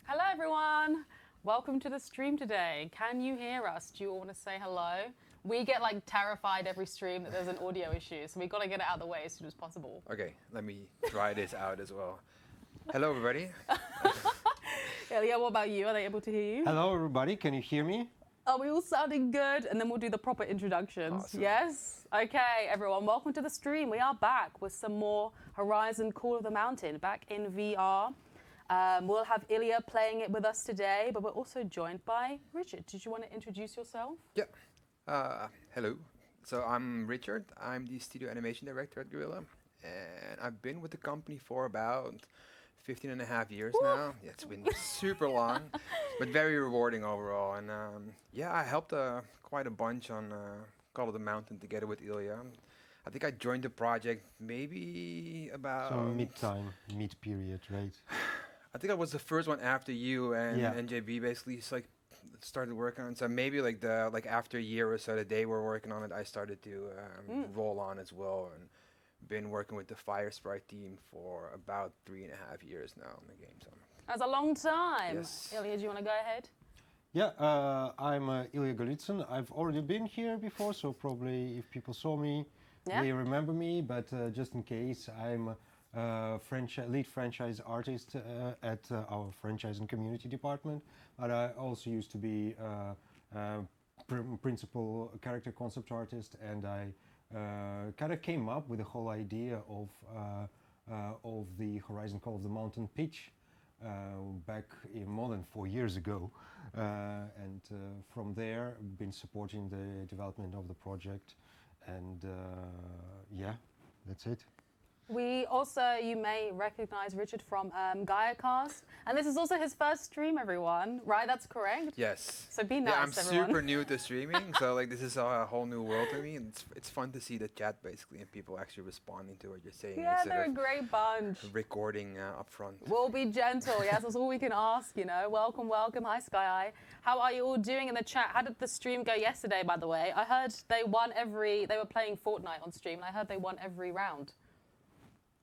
Hello everyone! Welcome to the stream today. Can you hear us? Do you all want to say hello? We get like terrified every stream that there's an audio issue, so we've got to get it out of the way as soon as possible. Okay, let me try this out as well. Hello everybody. Ilya, what about you? Are they able to hear you? Hello everybody, can you hear me? Are we all sounding good? And then we'll do the proper introductions. Awesome. Yes? Okay, everyone, welcome to the stream. We are back with some more Horizon Call of the Mountain, back in VR. We'll have Ilya playing it with us today, but we're also joined by Richard. Did you want to introduce yourself? Yeah. Hello. So I'm Richard. I'm the studio animation director at Guerrilla. And I've been with the company for about 15 and a half years now. Yeah, it's been super long, but very rewarding overall. And yeah, I helped quite a bunch on Call of the Mountain together with Ilya. I think I joined the project maybe about... So mid-period, right? I think I was the first one after you and Yeah. NJB basically started working on it. So maybe after a year or so that they were working on it, I started to roll on as well, and been working with the Fire Sprite team for about 3.5 years now in the game. So That's a long time. Yes. Ilya, do you want to go ahead? Yeah, I'm Ilya Golitsyn. I've already been here before, so probably if people saw me, they remember me, but just in case, I'm lead franchise artist at our franchise and community department, but I also used to be principal character concept artist, and I kind of came up with the whole idea of the Horizon Call of the Mountain pitch back more than 4 years ago, and from there been supporting the development of the project, and yeah, that's it. We also, you may recognize Richard from GaiaCast, and this is also his first stream, everyone, right? That's correct? yes. So be nice, Yeah, I'm everyone. super new to streaming, so this is a whole new world to me. And it's fun to see the chat basically and people actually responding to what you're saying Yeah, instead they're a of great bunch. recording up front. We'll be gentle, yes, that's all we can ask, you know. Welcome, welcome. Hi, Sky Eye. How are you all doing in the chat? How did the stream go yesterday, by the way? I heard they were playing Fortnite on stream, and I heard they won every round.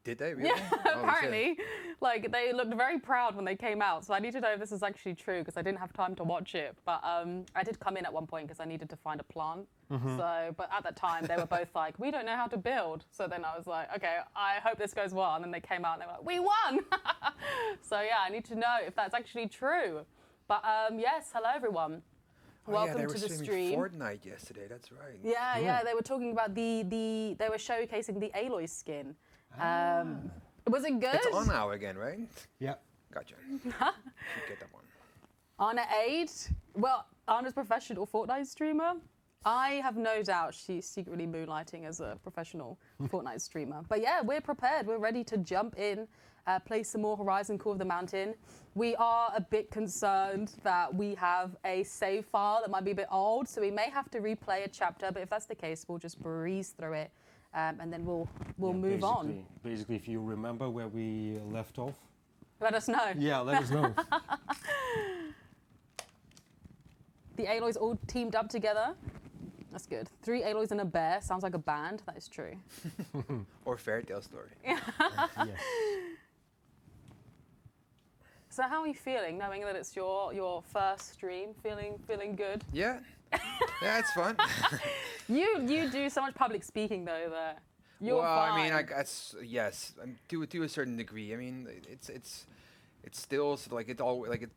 Did they really? Yeah, Holy shit. apparently. Like, they looked very proud when they came out, so I need to know if this is actually true, because I didn't have time to watch it. But I did come in at one point because I needed to find a plant. So, but at that time, they were both like, we don't know how to build. So then I was like, okay, I hope this goes well. And then they came out and they were like, we won! So yeah, I need to know if that's actually true. But yes, hello everyone. Welcome to the stream. Fortnite yesterday, that's right. Yeah, they were talking about they were showcasing the Aloy skin. Was it good? It's on now again, right? Yeah. Gotcha. Should get that one. Anna Aid, well, Anna's professional Fortnite streamer. I have no doubt she's secretly moonlighting as a professional Fortnite streamer. But yeah, we're prepared. We're ready to jump in, play some more Horizon Call of the Mountain. We are a bit concerned that we have a save file that might be a bit old, so we may have to replay a chapter, but if that's the case, we'll just breeze through it, and then we'll move on. Basically, if you remember where we left off. Let us know. Yeah, let us know. The Aloys all teamed up together. That's good. 3 Aloys and a bear. Sounds like a band. That is true. Or fairy tale story. Yes. So how are you feeling, knowing that it's your first stream? Feeling good? Yeah. Yeah, it's fun. You do so much public speaking though. There. You're well, fine. I mean, I guess yes, to a certain degree. I mean, it's still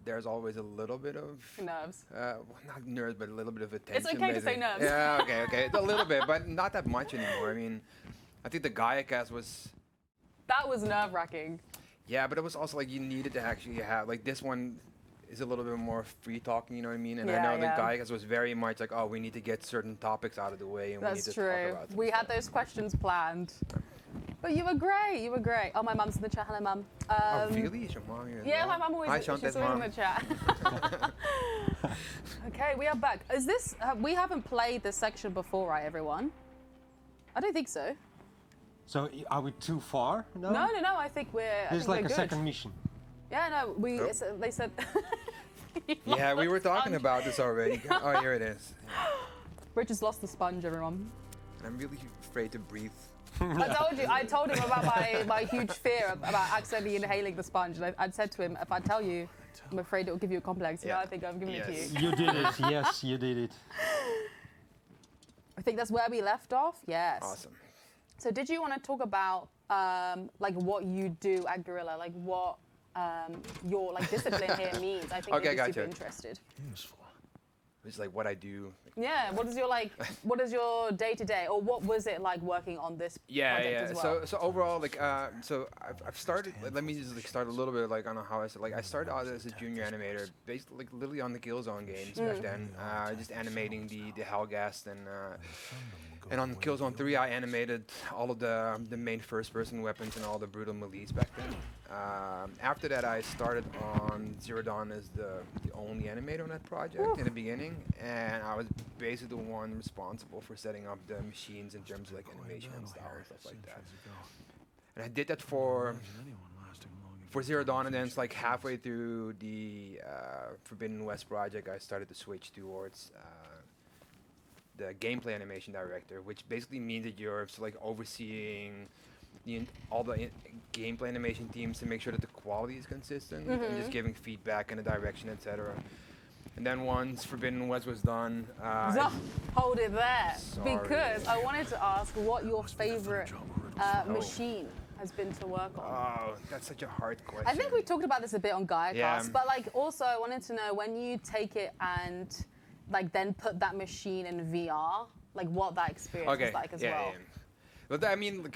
there's always a little bit of Nerves. well, not nerves, but a little bit of attention. It's okay to say nerves. Yeah, okay, a little bit, but not that much anymore. I mean, I think the GaiaCast was. That was nerve-wracking. Yeah, but it was also like you needed to actually have like this one is a little bit more free talking, you know what I mean? And I know the GaiaCast was very much like, oh, we need to get certain topics out of the way, and we need to talk about them. We had those questions planned. But you were great. You were great. Oh, my mum's in the chat. Hello, mum. Oh, really? Is your mom here as Yeah, well? my mum always. Hi, She's Chante's always in mom. the chat. Okay, we are back. Is this? We haven't played this section before, right, everyone? I don't think so. So are we too far now? No. I think we're. There's like a second mission. Yeah, no. They said. Yeah, we were talking about this already. Oh, here it is. Yeah. Rich has lost the sponge, everyone. I'm really afraid to breathe. I told him about my huge fear about accidentally inhaling the sponge. And I'd said to him, if I tell you I'm afraid it will give you a complex. Yeah. No, I think I'm giving it to Yes. you. You did it. Yes, you did it. I think that's where we left off. Yes. Awesome. So did you want to talk about like what you do at Guerrilla, like what your like discipline here means? I think Okay, you'd be super gotcha. interested. Useful. It's like what I do. Yeah. What is your day to day, or what was it like working on this project as well? So overall, like, so I've started. Let me just like start a little bit like on how I started. Like, I started out as a junior animator, basically like literally on the Killzone games back then, just animating the Hellgast and on Killzone 3, I animated all of the main first-person weapons and all the brutal melees back then. After that, I started on Zero Dawn as the only animator on that project in the beginning, and I was basically the one responsible for setting up the machines in terms of like animation and style and stuff like that. And I did that for Zero Dawn, and then it's like halfway through the Forbidden West project, I started to switch towards the gameplay animation director, which basically means that you're like overseeing all the gameplay animation teams to make sure that the quality is consistent and just giving feedback and a direction, etc. And then once Forbidden West was done, Hold it there, Sorry. because I wanted to ask what your favorite machine has been to work on. oh, that's such a hard question. I think we talked about this a bit on Gaia Yeah. Cast, but like also I wanted to know when you take it and like then put that machine in VR, like what that experience was like as well. Yeah. But I mean,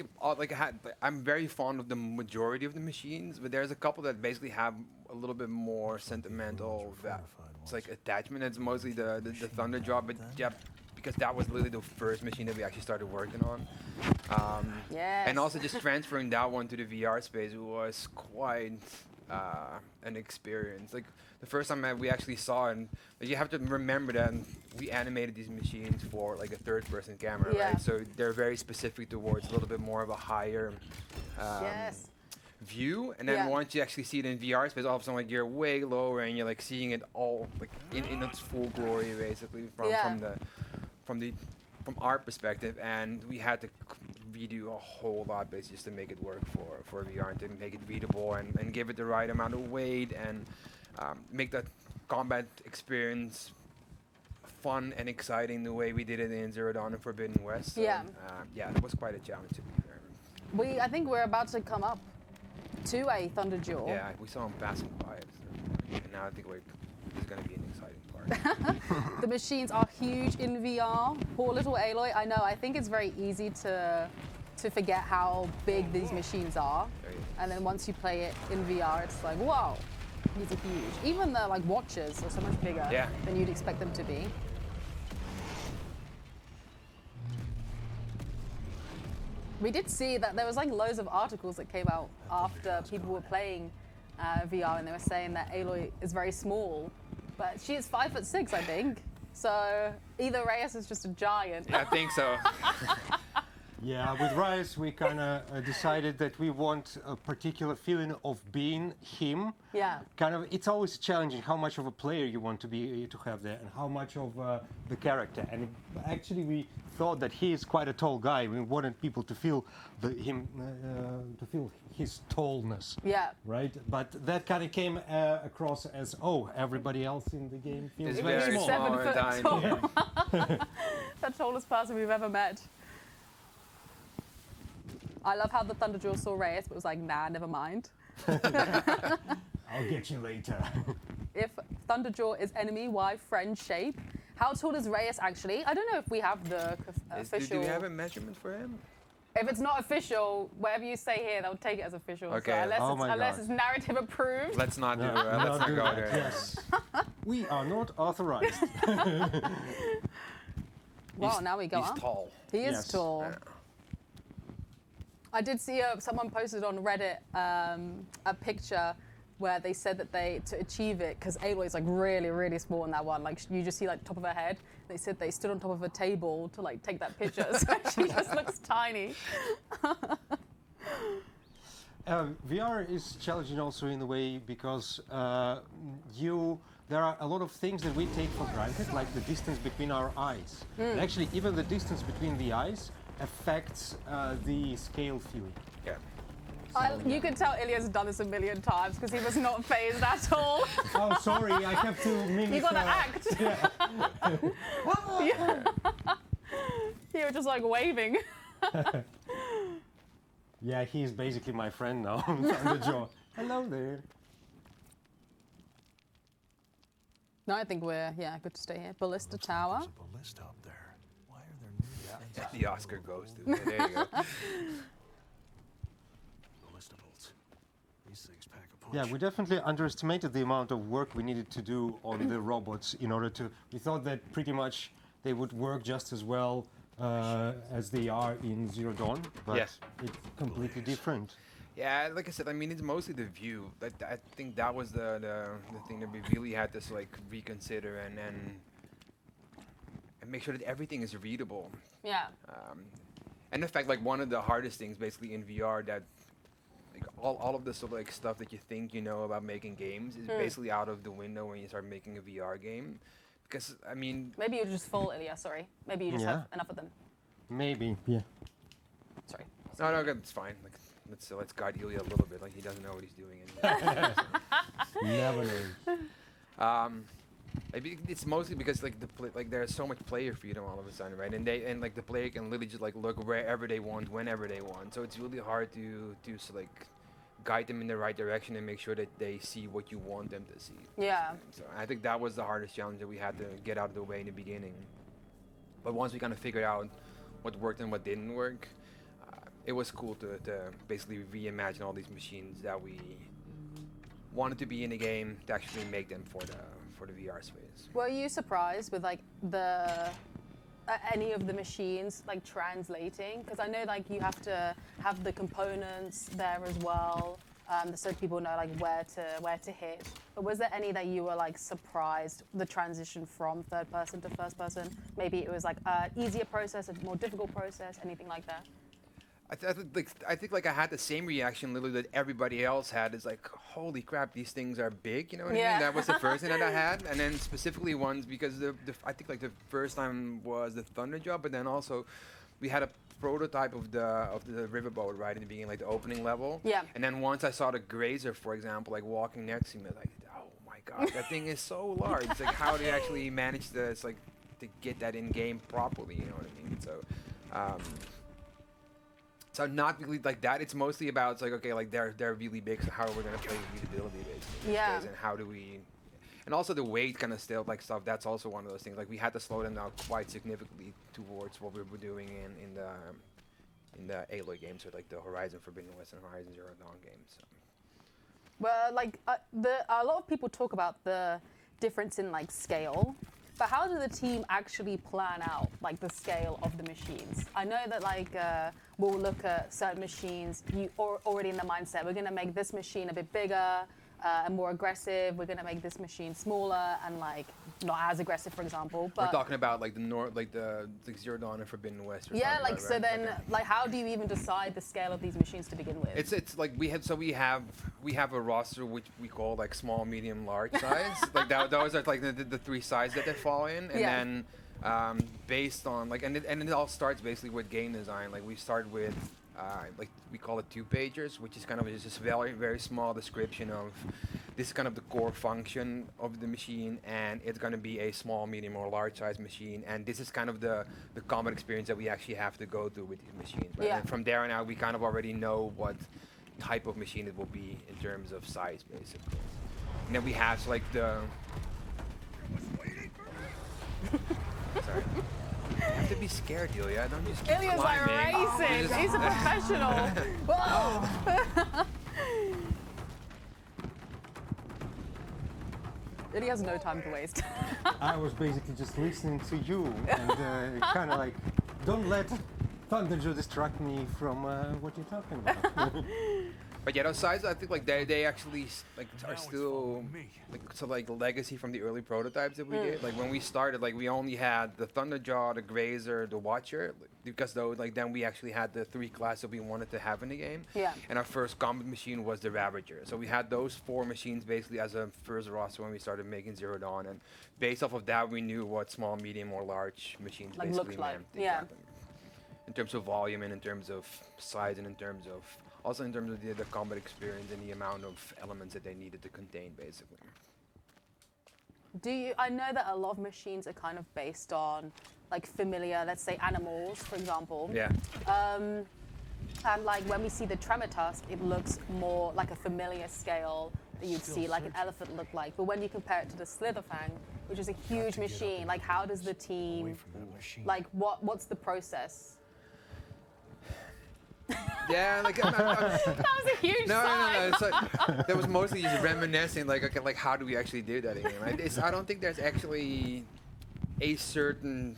I'm very fond of the majority of the machines, but there's a couple that basically have a little bit more sentimental it's like attachment. It's mostly the Thunderjaw, but yeah, because that was literally the first machine that we actually started working on. Yes. And also just transferring that one to the VR space was quite an experience. Like the first time we actually saw it, and you have to remember that we animated these machines for like a third-person camera, Yeah. right? So they're very specific towards a little bit more of a higher Yes. view, and then Yeah. once you actually see it in VR space, all of a sudden like you're way lower and you're like seeing it all like in its full glory, basically from our perspective. And we had to redo a whole lot basically just to make it work for VR and to make it readable and give it the right amount of weight and make that combat experience fun and exciting the way we did it in Zero Dawn and Forbidden West. So, Yeah. yeah, it was quite a challenge to be fair. I think we're about to come up to a Thunderjaw. Yeah, we saw him passing by it, and now I think it's going to be an exciting part. The machines are huge in VR. Poor little Aloy. I know. I think it's very easy to forget how big these machines are, and then once you play it in VR, it's like, wow, these are huge. Even the like watches are so much bigger than you'd expect them to be. We did see that there was like loads of articles that came out after people were playing VR, and they were saying that Aloy is very small, but she is 5'6", I think. So either Reyes is just a giant. Yeah, I think so. Yeah, with Rise, we kind of decided that we want a particular feeling of being him. Yeah. Kind of, it's always challenging how much of a player you want to have there, and how much of the character. And actually, we thought that he is quite a tall guy. We wanted people to feel to feel his tallness. Yeah. Right, but that kind of came across as, oh, everybody else in the game feels It's very very small. small. 7 foot tiny. tall. The tallest person we've ever met. I love how the Thunderjaw saw Reyes, but was like, nah, never mind. I'll get you later. If Thunderjaw is enemy, why friend shape? How tall is Reyes actually? I don't know if we have the official. Do we have a measurement for him? If it's not official, whatever you say here, they'll take it as official. Okay. So Oh my unless God. it's narrative approved. Let's not do No, that. Let's not do go that. there. Yes. We are not authorized. Well, now we go He's up. tall. He is Yes. tall. Yeah. I did see someone posted on Reddit a picture where they said that to achieve it, because Aloy is like really, really small in that one. Like you just see like top of her head. They said they stood on top of a table to like take that picture, so she just looks tiny. VR is challenging also in a way because there are a lot of things that we take for granted, like the distance between our eyes. And actually, even the distance between the eyes affects the scale feeling. Yeah. You could tell Ilya's done this a million times because he was not phased at all. Oh, sorry, I have to mimic. You gotta act. Yeah. You were just like waving. Yeah, he's basically my friend now. Thunderjaw. Hello there. No, I think we're good to stay here. Ballista Tower. There's a ballista up there. Why are there new defenses? The Oscar goes to. Yeah, there you go. Ballista bolts. These things pack a punch. Yeah, we definitely underestimated the amount of work we needed to do on the robots in order to. We thought that pretty much they would work just as well as they are in Zero Dawn, but Yes. it's completely different. Yeah, like I said, I mean, it's mostly the view. I think that was the thing that we really had to like reconsider and make sure that everything is readable. Yeah. And in fact, like one of the hardest things basically in VR that like all of the sort of like stuff that you think you know about making games is basically out of the window when you start making a VR game. Because I mean, Maybe you're just full, Ilya. Sorry. Maybe you just have enough of them. Maybe. Yeah. Sorry. no, it's fine. Like let's guide Ilya a little bit. Like he doesn't know what he's doing anymore. Never knows. Maybe it's mostly because like there's so much player freedom all of a sudden, right? And like the player can literally just like look wherever they want, whenever they want. So it's really hard to like guide them in the right direction and make sure that they see what you want them to see. Yeah. So I think that was the hardest challenge that we had to get out of the way in the beginning. But once we kind of figured out what worked and what didn't work, it was cool to basically reimagine all these machines that we wanted to be in the game to actually make them for the VR space. Were you surprised with like any of the machines like translating? Because I know like you have to have the components there as well, so people know like where to hit. But was there any that you were like surprised the transition from third person to first person? Maybe it was like an easier process, a more difficult process, anything like that? I think like I had the same reaction literally that everybody else had. Is like, holy crap, these things are big. You know what I mean? That was the first thing that I had, and then specifically ones because I think like the first time was the Thunderjaw, but then also we had a prototype of the riverboat right in the beginning, like the opening level. Yeah. And then once I saw the Grazer, for example, like walking next to me, like, oh my god, that thing is so large. It's like how do you actually manage this, like, to get that in game properly? You know what I mean? So. So not really like that. It's mostly about it's like okay, like they're really big. So how are we gonna play readability basically? Yeah. And how do we? And also the weight kind of still like stuff. That's also one of those things. Like we had to slow them down quite significantly towards what we were doing in the Aloy games, or like the Horizon Forbidden West and Horizon Zero Dawn games. So. Well, like a lot of people talk about the difference in like scale. But how does the team actually plan out like the scale of the machines? I know that like we'll look at certain machines. You already in the mindset. We're gonna make this machine a bit bigger and more aggressive. We're gonna make this machine smaller and like not as aggressive, for example. But we're talking about like the Zero Dawn and Forbidden West. Yeah, like about, so right? then Okay. like how do you even decide the scale of these machines to begin with? It's like we have a roster which we call like small, medium, large size. Like those are like the three sizes that they fall in, and Yeah. then based on like and it all starts basically with game design. Like we start with like we call it 2-pagers, which is kind of just a very very small description of this is kind of the core function of the machine, and it's going to be a small, medium, or large size machine, and this is kind of the combat experience that we actually have to go through with these machines. Right? Yeah. And from there on out, we kind of already know what type of machine it will be in terms of size, basically. And then we have like the. Sorry. You have to be scared, Ilya. Don't just keep Ilya's like climbing. racing. Just- He's a professional. Whoa! Ilya has no time to waste. I was basically just listening to you and kind of like, don't let Thunderjaw distract me from what you're talking about. But yeah, those sizes, I think like they actually like Now are it's still following me. like so like legacy from the early prototypes that we did. Like when we started, like we only had the Thunderjaw, the Grazer, the Watcher, because those like then we actually had the 3 classes that we wanted to have in the game. Yeah. And our first combat machine was the Ravager. So we had those 4 machines basically as a first roster when we started making Zero Dawn, and based off of that we knew what small, medium, or large machines Like basically looked like, meant. yeah. Exactly. In terms of volume and in terms of size and in terms of also in terms of the combat experience and the amount of elements that they needed to contain, basically. I know that a lot of machines are kind of based on like familiar, let's say animals, for example. Yeah. And like when we see the Tremor Tusk, it looks more like a familiar scale that you'd see like an elephant look like. But when you compare it to the Slitherfang, which is a huge machine, like how does the team, like what's the process? Yeah, like That was a huge sigh. no. It's like that was mostly just reminiscing, like okay, like how do we actually do that again? I don't think there's actually a certain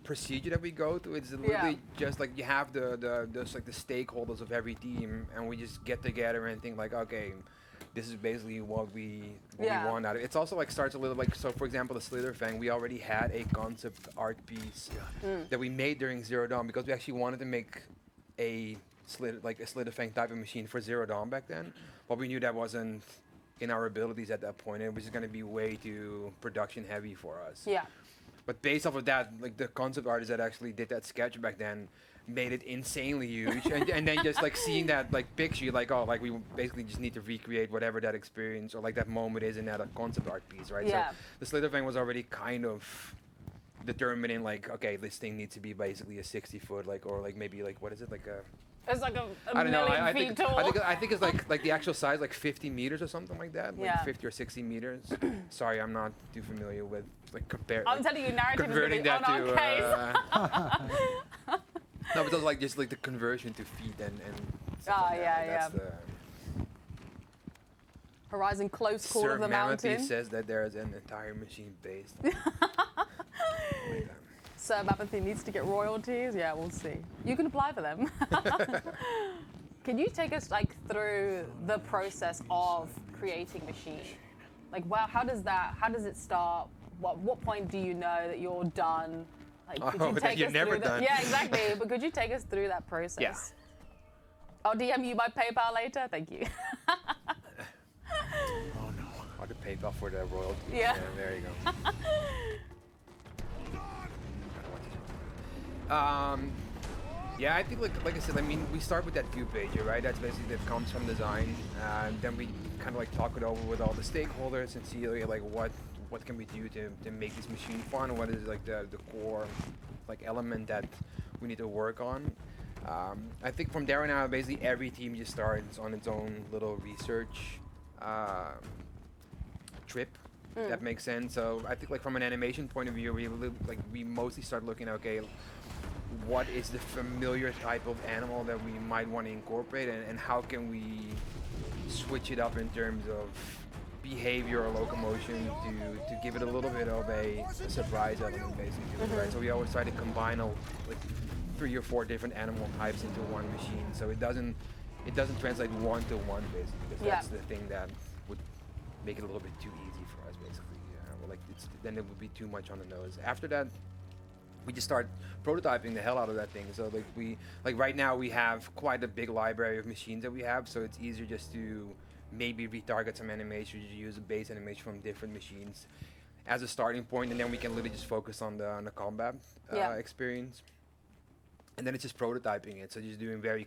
procedure that we go through. It's literally just like you have the stakeholders of every team, and we just get together and think like, okay, this is basically what we want out of it. It's also like starts a little like, so for example, the Slitherfang, we already had a concept art piece that we made during Zero Dawn because we actually wanted to make a Slitherfang type of machine for Zero Dawn back then, but we knew that wasn't in our abilities at that point. It was just going to be way too production heavy for us. Yeah. But based off of that, like the concept artist that actually did that sketch back then made it insanely huge, and then just like seeing that like picture, you're like, oh, like we basically just need to recreate whatever that experience or like that moment is in that concept art piece, right? Yeah. So the Slitherfang was already kind of determining like, okay, this thing needs to be basically a 60-foot, like, or like maybe like, what is it, like a... It's like a I don't know. million I feet think, tall. I think it's like the actual size, like 50 meters or something like that, like Yeah. 50 or 60 meters. Sorry, I'm not too familiar with like I'm telling you, narrative converting is going that to be on our case. no, but it's like just like the conversion to feet and stuff Oh, like yeah, that. That's yeah. Horizon Close Call Sir of the Mammoth Mountain. says that there is an entire machine based. Sir Mammoth needs to get royalties. Yeah, we'll see. You can apply for them. Can you take us like through the process of creating machine? Like, wow, how does it start? What point do you know that you're done? Like, could you that take you're us never through done. Yeah, exactly. But could you take us through that process? Yeah. I'll DM you my PayPal later. Thank you. Oh no. Or the PayPal for the royalty. Yeah. There you go. Yeah, I think like I said, I mean, we start with that view pager, right? That's basically that comes from design, and then we kind of like talk it over with all the stakeholders and see like what can we do to make this machine fun, what is like the core like element that we need to work on. I think from there on out, basically every team just starts on its own little research trip. If that makes sense. So I think like from an animation point of view, we mostly start looking, okay, what is the familiar type of animal that we might want to incorporate, and how can we switch it up in terms of behavior or locomotion to give it a little bit of a surprise element, basically, right? So we always try to combine like 3 or 4 different animal types into one machine, so it doesn't translate one to one, basically, because that's the thing that would make it a little bit too easy for us, basically. Then it would be too much on the nose. After that, we just start prototyping the hell out of that thing. So like right now we have quite a big library of machines that we have, so it's easier just to maybe retarget some animations, use a base animation from different machines as a starting point, and then we can literally just focus on the combat experience. And then it's just prototyping it, so just doing very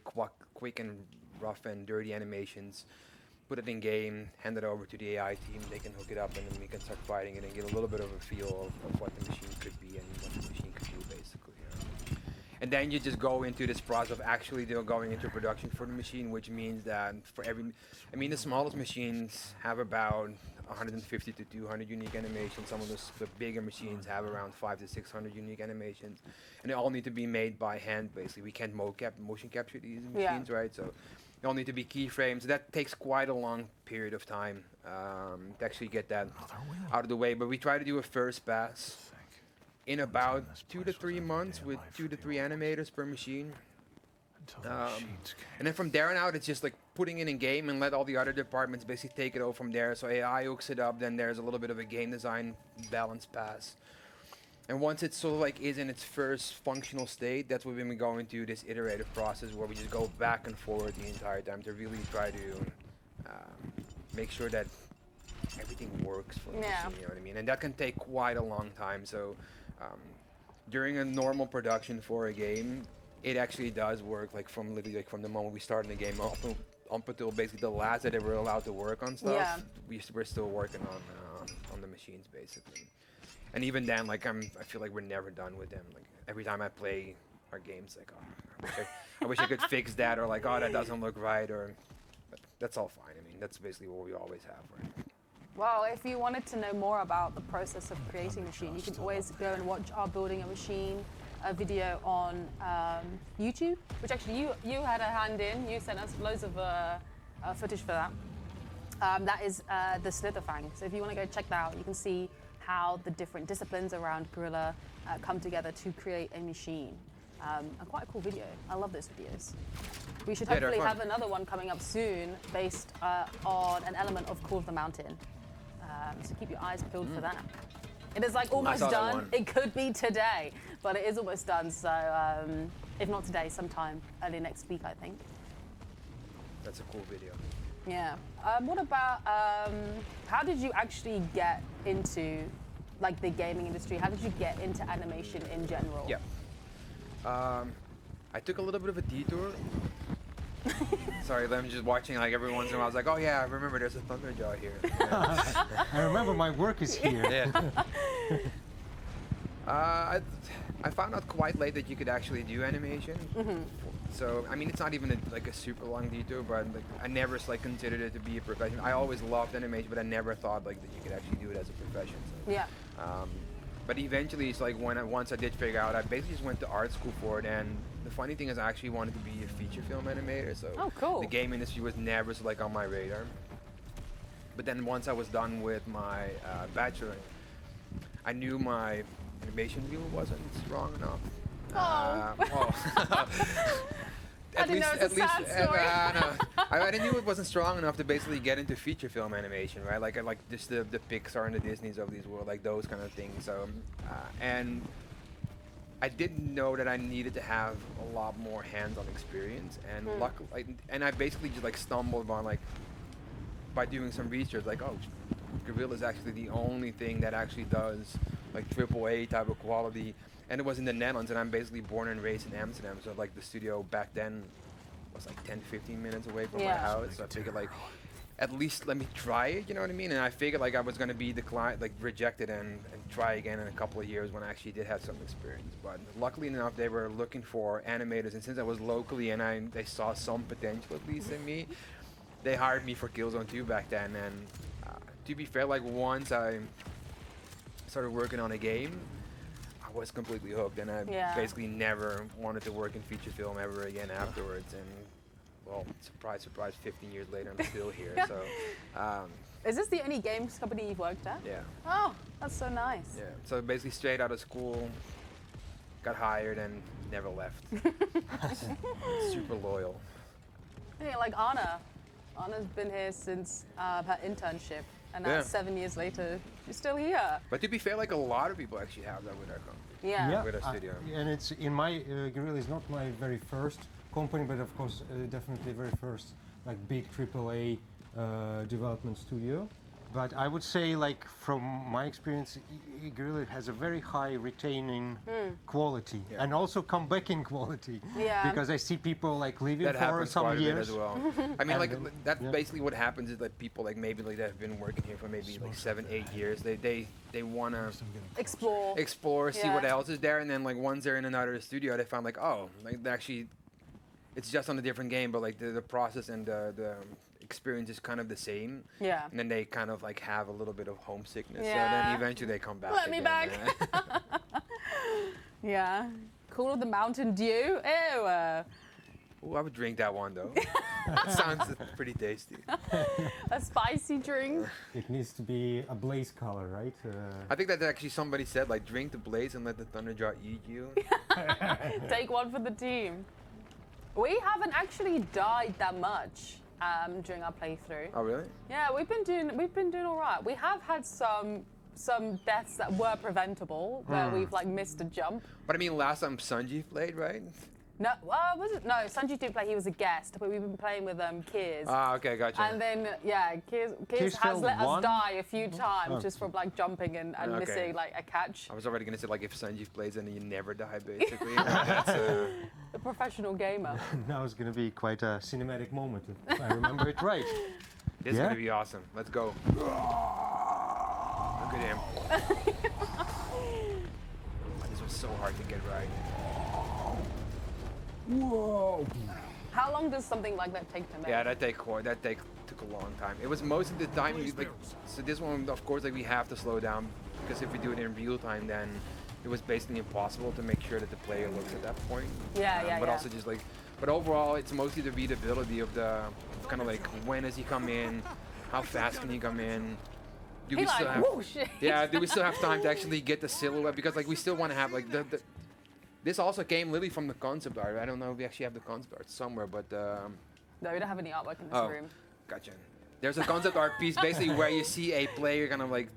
quick and rough and dirty animations, put it in game, hand it over to the AI team, they can hook it up, and then we can start fighting it and get a little bit of a feel of what the machine could be and what the machine could do, basically. And then you just go into this process of actually going into production for the machine, which means that for the smallest machines have about 150 to 200 unique animations. Some of the bigger machines have around 500 to 600 unique animations, and they all need to be made by hand, basically. We can't motion capture these machines, right? So they all need to be keyframes. That takes quite a long period of time to actually get that out of the way. But we try to do a first pass in about 2 to 3 months with 2 to 3 animators per machine. And then from there on out, it's just like putting it in game and let all the other departments basically take it over from there. So AI hooks it up, then there's a little bit of a game design balance pass. And once it sort of like is in its first functional state, that's when we go into this iterative process where we just go back and forward the entire time to really try to make sure that everything works for the machine, you know what I mean? And that can take quite a long time. So during a normal production for a game, it actually does work, like from literally like from the moment we started the game up until basically the last day they were allowed to work on stuff. Yeah. We're still working on the machines basically. And even then, like I feel like we're never done with them. Like every time I play our games, like oh, I wish I could fix that, or like oh that doesn't look right, or but that's all fine. I mean that's basically what we always have. Right? Well, if you wanted to know more about the process of creating a machine, you can always go and watch our Building a Machine video on YouTube, which actually you had a hand in. You sent us loads of footage for that. That is the Slitherfang. So if you want to go check that out, you can see how the different disciplines around Guerrilla come together to create a machine. And quite a cool video. I love those videos. We should hopefully have another one coming up soon based on an element of Call of the Mountain. So keep your eyes peeled for that. It is like almost done. It could be today, but it is almost done. So if not today, sometime early next week, I think. That's a cool video. Yeah. What about how did you actually get into like the gaming industry? How did you get into animation in general? Yeah. I took a little bit of a detour. Sorry, I'm just watching like every once in a while. I was like, oh yeah, I remember there's a Thunderjaw here. Yeah. I remember my work is here. Yeah. I found out quite late that you could actually do animation. So I mean, it's not even like a super long detour, but like, I never like considered it to be a profession. I always loved animation, but I never thought like that you could actually do it as a profession. So, yeah. But eventually, it's like once I did figure out, I basically just went to art school for it. And the funny thing is, I actually wanted to be a feature film animator. So cool. The game industry was never so, like on my radar. But then once I was done with my bachelor, I knew my animation view wasn't strong enough. I didn't know it was a sad story. I knew it wasn't strong enough to basically get into feature film animation, right? Like just the Pixar and the Disneys of these world, like those kind of things. So, and I didn't know that I needed to have a lot more hands-on experience. And luckily, and I basically just like stumbled on like by doing some research, like oh, Guerrilla is actually the only thing that actually does like AAA type of quality. And it was in the Netherlands, and I'm basically born and raised in Amsterdam. So like the studio back then was like 10, 15 minutes away from my house. So I figured like, at least let me try it, you know what I mean? And I figured like I was gonna be declined, like rejected and try again in a couple of years when I actually did have some experience. But luckily enough, they were looking for animators, and since I was locally and they saw some potential at least in me, they hired me for Killzone 2 back then. And to be fair, like once I started working on a game, was completely hooked, and I basically never wanted to work in feature film ever again afterwards. And well, surprise, surprise, 15 years later, I'm still here. So, is this the only games company you've worked at? Yeah. Oh, that's so nice. Yeah. So basically, straight out of school, got hired and never left. Super loyal. Yeah, like Anna. Anna's been here since her internship, and now 7 years later, she's still here. But to be fair, like a lot of people actually have that with our company. Yeah. With our studio. And it's in my Guerrilla is not my very first company, but of course definitely very first like big AAA development studio. But I would say, like from my experience, Guerrilla has a very high retaining quality and also comebacking quality. Yeah. Because I see people like leaving that for some quite years. A bit as well. I mean, like that's basically what happens is that people like maybe like that have been working here for maybe like 7, 8 years. They wanna explore, see what else is there, and then like once they're in another studio, they find like oh, like they actually, it's just on a different game, but like the process and the experience is kind of the same. Yeah. And then they kind of like have a little bit of homesickness. Yeah. So then eventually they come back. Let me back. Yeah. Call of the Mountain Dew. Ew. Ooh, I would drink that one though. That sounds pretty tasty. A spicy drink. It needs to be a blaze color, right? I think that actually somebody said like drink the blaze and let the Thunderjaw eat you. Take one for the team. We haven't actually died that much during our playthrough. Oh really? Yeah, we've been doing all right. We have had some deaths that were preventable where we've like missed a jump. But I mean, last time Sanjeev played, right? No, was it? No, Sanjeev didn't play. He was a guest, but we've been playing with Kiers. Ah, okay, gotcha. And then Kiers has let us die a few times just from like jumping and missing like a catch. I was already gonna say like if Sanjeev plays, then you never die basically. That's, professional gamer. Now it's going to be quite a cinematic moment, if I remember it right. This is Yeah? gonna be awesome. Let's go. Look at him. This was so hard to get right. Whoa! How long does something like that take to make? Yeah, that took a long time. It was most of the time like, so this one, of course, like we have to slow down because if we do it in real time, then it was basically impossible to make sure that the player looks at that point. Yeah, But also just like, but overall, it's mostly the readability of the kind of like when does he come in, how fast can he come in. Do we still have? whoosh. Yeah, do we still have time to actually get the silhouette? Because like we still want to have like the this also came literally from the concept art. I don't know if we actually have the concept art somewhere, but No, we don't have any artwork in this Oh. room. gotcha. There's a concept art piece basically where you see a player kind of like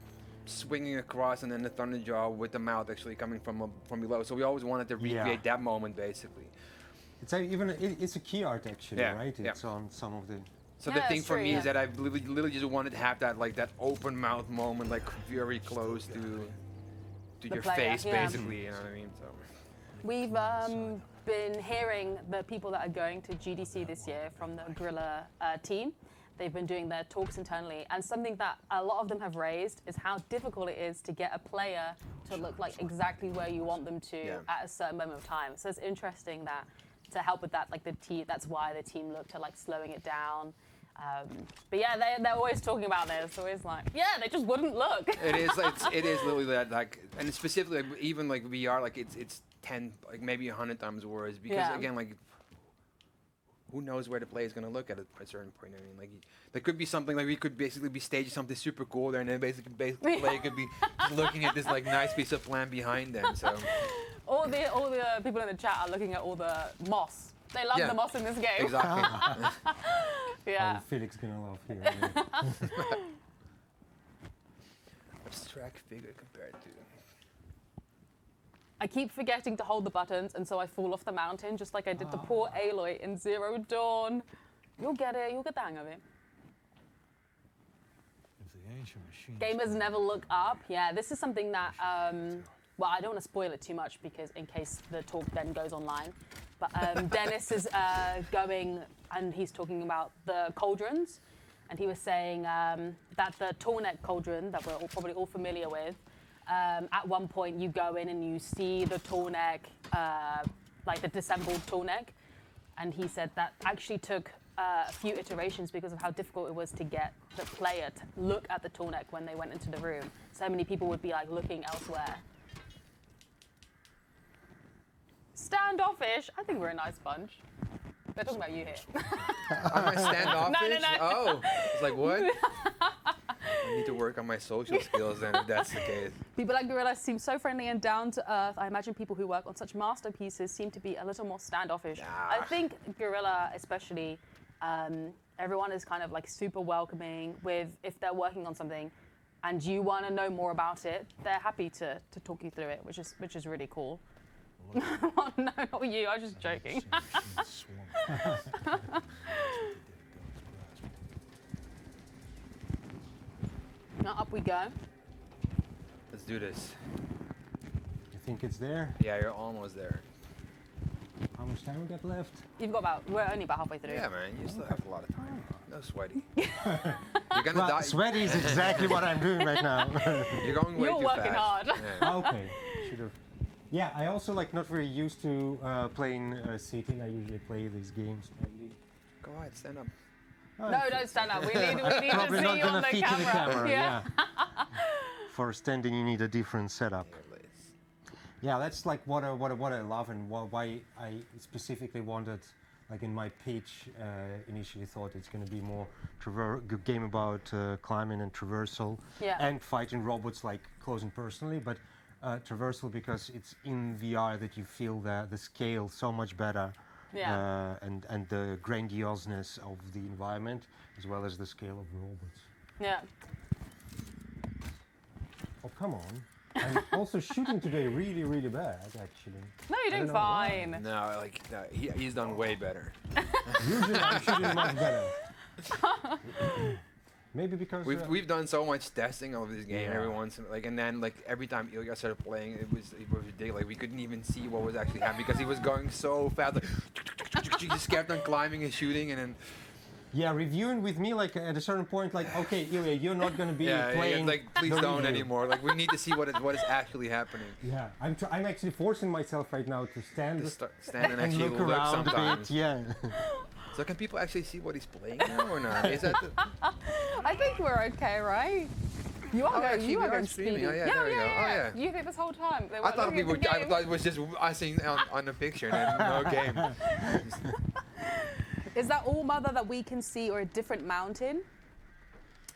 swinging across, and then the Thunderjaw with the mouth actually coming from below. So we always wanted to recreate that moment basically. It's it's a key art actually, Yeah, right? yeah. It's on some of the. So Yeah, the thing that's for true, me yeah. is that I literally just wanted to have that like that open mouth moment, like very close to your player, face, yeah. basically. You know what I mean? So We've been hearing the people that are going to GDC this year from the Guerrilla team. They've been doing their talks internally, and something that a lot of them have raised is how difficult it is to get a player to look like exactly where you want them to at a certain moment of time. So it's interesting that to help with that, like that's why the team looked at like slowing it down. But yeah, they're always talking about this. It's always like, yeah, they just wouldn't look. it is literally that like, and specifically like, even like VR, like it's 10, like maybe 100 times worse because Yeah. again, like who knows where the player is gonna look at a certain point. I mean, like there could be something like we could basically be staging something super cool there, and then basically the player could be just looking at this like nice piece of land behind them. So All the people in the chat are looking at all the moss. They love Yeah. the moss in this game. exactly. Yeah. Oh, Felix gonna love here. Yeah. Abstract figure compared to. I keep forgetting to hold the buttons, and so I fall off the mountain, just like I did to poor Aloy in Zero Dawn. You'll get it. You'll get the hang of it. If the ancient machines Gamers never look up. Yeah, this is something that, well, I don't want to spoil it too much because in case the talk then goes online. But Dennis is going and he's talking about the cauldrons. And he was saying that the tall neck cauldron that we're probably all familiar with, at one point you go in and you see the tall neck, like the disassembled tall neck. And he said that actually took a few iterations because of how difficult it was to get the player to look at the tall neck when they went into the room. So many people would be like looking elsewhere. Standoffish. I think we're a nice bunch. They're talking about you here. Am I standoffish? No. Oh, it's like what? I need to work on my social skills then, if that's the case. People like Guerrilla seem so friendly and down to earth. I imagine people who work on such masterpieces seem to be a little more standoffish. I think Guerrilla, especially, everyone is kind of like super welcoming with if they're working on something and you want to know more about it, they're happy to talk you through it, which is really cool. Oh, no, not you. I was just joking. Now up we go. Let's do this. You think it's there? Yeah, you're almost there. How much time we got left? You've got we're only about halfway through. Yeah, man, you still have a lot of time. No sweaty. You're gonna Well, die. sweaty is exactly what I'm doing right now. You're going way You're too working fast. hard. Yeah. Okay, should have. Yeah, I also like not very used to playing City. I usually play these games. Go ahead, stand up. No, don't stand up. We need to Probably see not you gonna on the fit in the camera. Yeah. For standing, you need a different setup. Here, Liz. Yeah, that's like what I love and why I specifically wanted, like in my pitch, initially thought it's going to be more game about climbing and traversal Yeah. and fighting robots like close and personally, but traversal because it's in VR that you feel the scale so much better. Yeah. And the grandioseness of the environment as well as the scale of the robots. Yeah. Oh, come on. I'm also shooting today really, really bad, actually. No, you're I doing don't know why. fine. No, like no, he's done way better. Usually I'm shooting much better. Maybe because We've done so much testing of this game Yeah. every once in, like, and then like every time Ilya started playing, it was ridiculous. Like we couldn't even see what was actually happening because he was going so fast. Like he just kept on climbing and shooting, and then yeah, reviewing with me like at a certain point, like okay, Ilya, you're not gonna be playing. like please the don't review. anymore. Like we need to see what is actually happening. Yeah, I'm actually forcing myself right now to stand Just stand and and actually look look around a sometimes. bit. Yeah. So can people actually see what he's playing now or not? Is that the, I think we're okay, right? You are going. actually, You we are are going streaming. speedy. Oh, yeah, there we go. Oh, yeah. You think this whole time they I weren't thought looking we at the were. I game? thought it was just us seeing on the picture and no game. Is that All Mother that we can see, or a different mountain?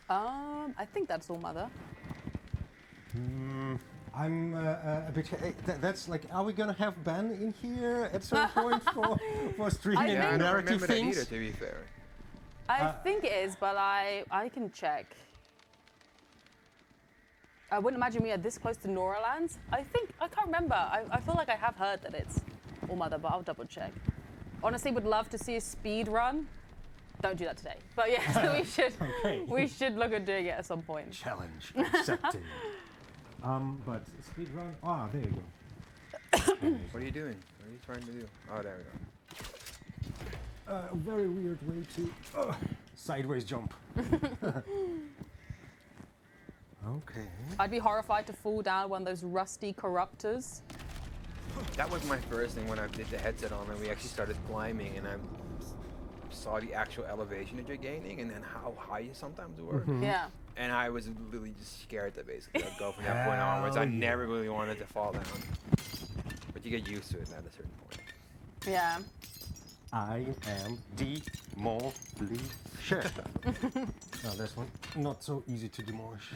I think that's All Mother. I'm a bit. That's like, are we gonna have Ben in here at some point for streaming I Yeah, I don't narrative remember that things? either. To be fair. I think it is, but I can check. I wouldn't imagine we are this close to Noralands. I can't remember. I feel like I have heard that it's All Mother, but I'll double check. Honestly, would love to see a speed run. Don't do that today. But yeah, so we should look at doing it at some point. Challenge accepted. But speed run. Ah, there you go. What are you doing? What are you trying to do? Oh, there we go. A very weird way to sideways jump. Okay. I'd be horrified to fall down one of those rusty corruptors. That was my first thing when I did the headset on and we actually started climbing and I saw the actual elevation that you're gaining and then how high you sometimes were. Yeah. And I was literally just scared to basically go from that point onwards. I Hell yeah. never really wanted to fall down. But you get used to it at a certain point. Yeah. I am demolisher. Now this one, not so easy to demolish.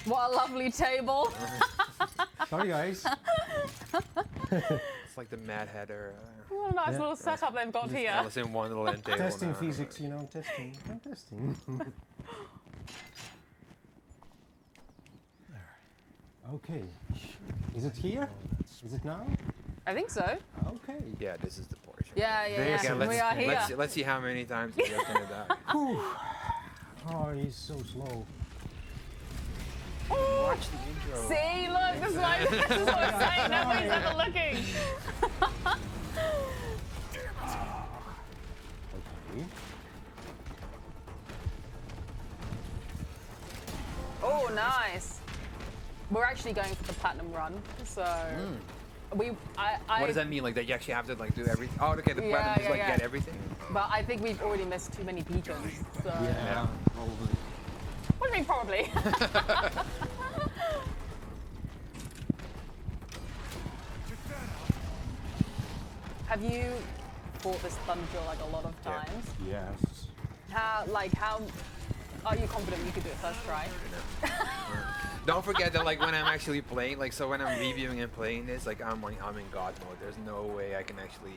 What a lovely table. Sorry guys. It's like the Mad Hatter, What a nice Yeah. little setup they've got here. Alice in Wonderland table. Testing now. physics, you know, testing. I'm testing. Okay. Is it here? Is it now? I think so. Okay. Yeah, this is the portion. Yeah, yeah, This yeah. is- We are here. Let's see how many times he's gonna die. Oh, he's so slow. Watch the intro. See, look, this is what I'm saying. Nobody's ever looking. Okay. Oh, nice. We're actually going for the platinum run, so I What does that mean? Like that you actually have to like do everything? Oh, okay. The Yeah, platinum is yeah, like yeah. get everything. But I think we've already missed too many beacons. So. Yeah, probably. What do you mean, probably? Have you fought this Thunderjaw like a lot of Yeah. times? Yes. How are you confident you could do it first try? Don't forget that like when I'm actually playing, like so when I'm reviewing and playing this, like I'm in God mode. There's no way I can actually,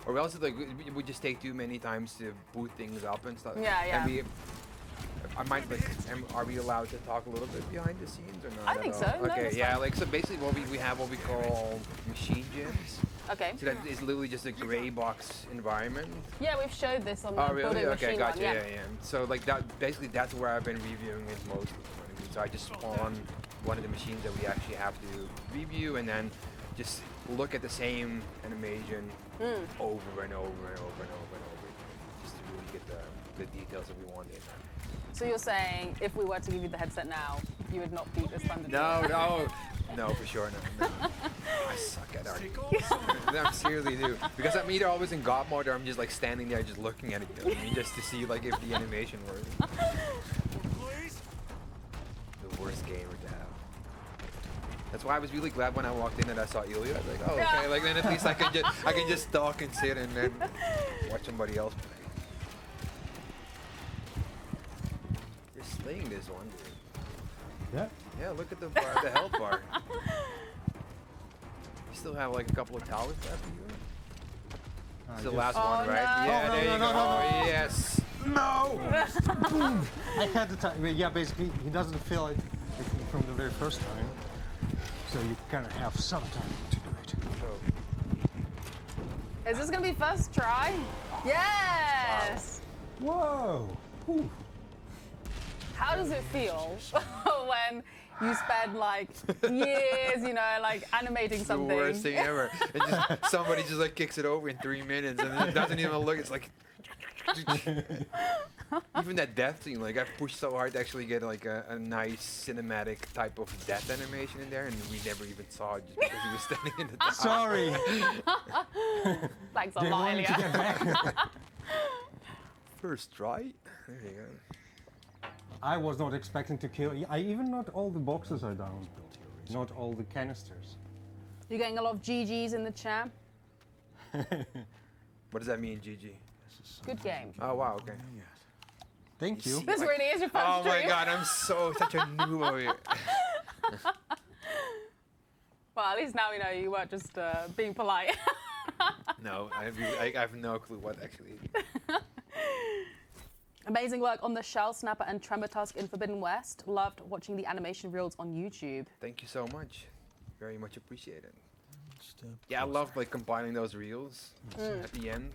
or else like it would just take too many times to boot things up and stuff. Yeah, yeah. And I might like, are we allowed to talk a little bit behind the scenes or not? I at think all? so. No, Okay, that's yeah, fine. like so basically we have what we call machine gyms. Okay. So that is literally just a gray box environment. Yeah, we've showed this on the Oh really? building Okay, machine gotcha. one. Yeah, yeah. So like that, basically that's where I've been reviewing it mostly. So I just spawn one of the machines that we actually have to review, and then just look at the same animation over and over and over and over and over, just to really get the details that we wanted. So you're saying if we were to give you the headset now, you would not beat this Thunderjaw? No, for sure, no. I suck at art. I seriously do. Because I'm either always in God mode or I'm just like standing there just looking at it, you know what I mean? Just to see like if the animation works. The worst gamer to have. That's why I was really glad when I walked in and I saw Ilya. I was like, oh, okay. Like then at least I can just talk and sit and then watch somebody else play. You're slaying this one, dude. Yeah. Yeah, look at the bar, the health bar. You still have like a couple of towers left of you. It's the just- last Oh, one, right? no. Yeah, No, there no, you no, go. no, no. Yes. No! I had the time. Yeah, basically, he doesn't feel it from the very first time. So you kind of have some time to do it. So, Is this gonna be first try? Yes! Whoa! Whew. how does it feel when you spend like years, you know, like animating something? The worst thing ever. And just, somebody just like kicks it over in 3 minutes and it doesn't even look. It's like. Even that death scene, like I pushed so hard to actually get like a nice cinematic type of death animation in there, and we never even saw it just because he was standing in the dark. Sorry. Thanks a They lot, wanted to Ilya. get back. First try. There you go. I was not expecting to kill. Even not all the boxes are down. Not all the canisters. You're getting a lot of GGs in the chat. What does that mean, GG? Good game. Oh wow, okay. Thank you. This really is your first Oh my stream. god, I'm such a noob over here. Well, at least now we know you weren't just being polite. No, I have no clue what actually. Amazing work on the Shell Snapper and Tremor Tusk in Forbidden West. Loved watching the animation reels on YouTube. Thank you so much. Very much appreciated. Step Yeah, I closer. love like compiling those reels at the end.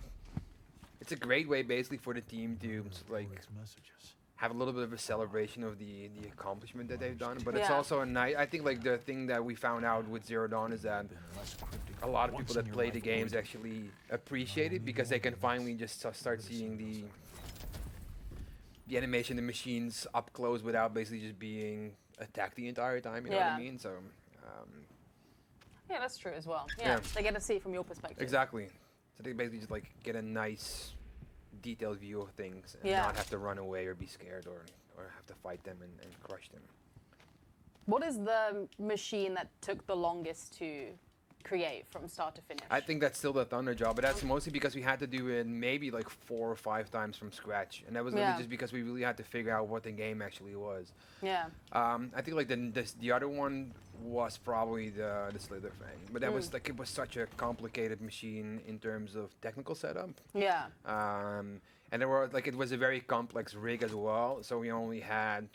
It's a great way basically for the team to like Its messages. have a little bit of a celebration of the accomplishment that they've done, but it's Yeah. also a nice. I think like the thing that we found out with Zero Dawn is that Been less cryptic a lot of once people in that your play the life, games boy. actually appreciate it because they can finally just start seeing the animation, the machines up close without basically just being attacked the entire time. You know what I Yeah. mean? So Yeah, that's true as well. Yeah, Yeah. they get to see it from your perspective. exactly. So they basically just like get a nice, detailed view of things and Yeah. not have to run away or be scared or have to fight them and crush them. What is the machine that took the longest to create from start to finish? I think that's still the Thunderjaw, but that's mostly because we had to do it maybe like 4 or 5 times from scratch, and that was really Yeah. just because we really had to figure out what the game actually was. Yeah. I think like the other one was probably the Slitherfang, but that was like it was such a complicated machine in terms of technical setup, Yeah. and there were like it was a very complex rig as well, so we only had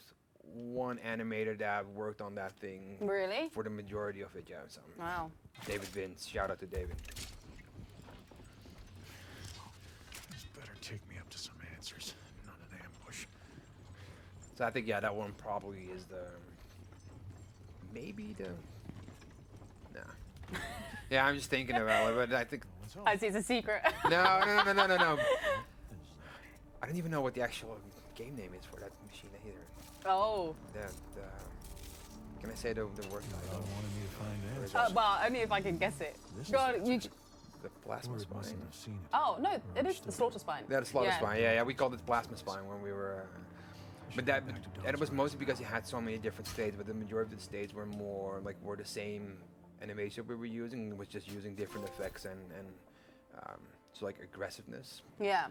one animator that worked on that thing Really? for the majority of it. Yeah, so Wow. David Vince, shout out to David. This better take me up to some answers, not an ambush. So I think yeah, that one probably is the maybe the nah. Yeah, I'm just thinking about it, but I think What's I see it's a secret. no. I don't even know what the actual game name is for that machine either. Oh. Can I say the word I title? wanted me to find answers. Well, only if I can guess it. This Go is on, you. The plasma Word spine. mustn't have seen it. Oh no, it is the Understood. slaughter spine. Yeah, the slaughter Yeah. spine. Yeah, we called it plasma spine when we were. But that, Back to and it was Dawn's mostly because you had so many different states, but the majority of the states were more like were the same animation we were using. It was just using different effects and so like aggressiveness. Yeah.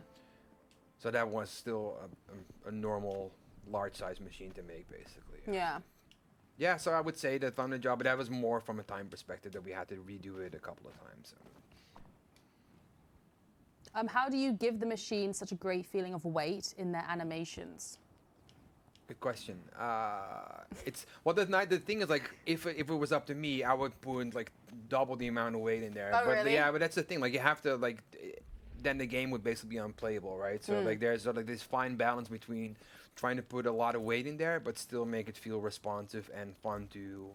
So that was still a normal large size machine to make, basically. Yeah. Yeah, so I would say the Thunderjaw, but that was more from a time perspective that we had to redo it a couple of times. How do you give the machine such a great feeling of weight in their animations? Good question. It's well, the thing is like if it was up to me, I would put like double the amount of weight in there. Oh, but really? yeah, but that's the thing. Like you have to like, then the game would basically be unplayable, right? So like there's sort of this fine balance between trying to put a lot of weight in there, but still make it feel responsive and fun to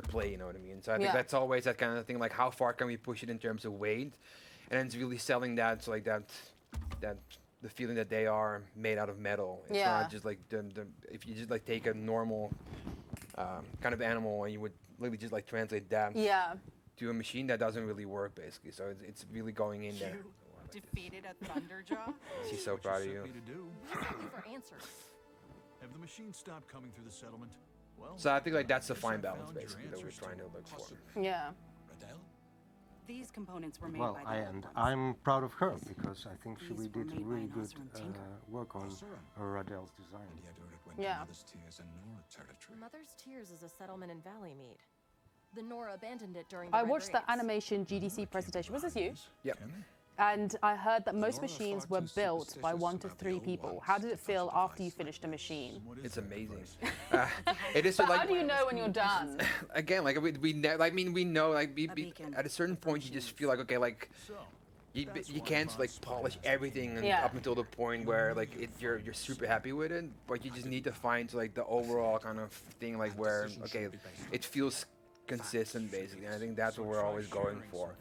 play. You know what I mean? So I think Yeah. that's always that kind of thing. Like how far can we push it in terms of weight, and it's really selling that. So like that the feeling that they are made out of metal. It's Yeah. not just like the if you just like take a normal kind of animal and you would literally just like translate that Yeah. to a machine, that doesn't really work basically. So it's really going in there. Defeated a Thunderjaw? She's so What proud of sent you. me to do. Looking for answers. Have the machines stopped coming through the settlement? Well, So I think like that's the guess fine I balance found your basically that we're answers trying to a look for. possibility. Yeah. Radel? These components were made Well, by the old ones. I'm proud of her because I think she These really were did made by really an good Osram tinker. work on Osram. Radel's design. And yet Uruk went Yeah. to Mother's Tears and Nora territory. Mother's Tears is a settlement in Valleymead. The Nora abandoned it during the I Red watched the Raids. animation GDC presentation. Was this you? Yep. And I heard that most Nora machines far were too built by superstitious 1 to about the 3 old people. ones How did it to feel touch after you device. finished a machine? What is It's that amazing. device? It is But like how do you know when you're done? again like we know like we know like A beacon at a certain point you just feel like okay like So, you can't like polish everything and Yeah. up until the point where like you're super happy with it, but you just need to find like the overall kind of thing like where okay, it feels consistent basically. And I think that's what we're always going for.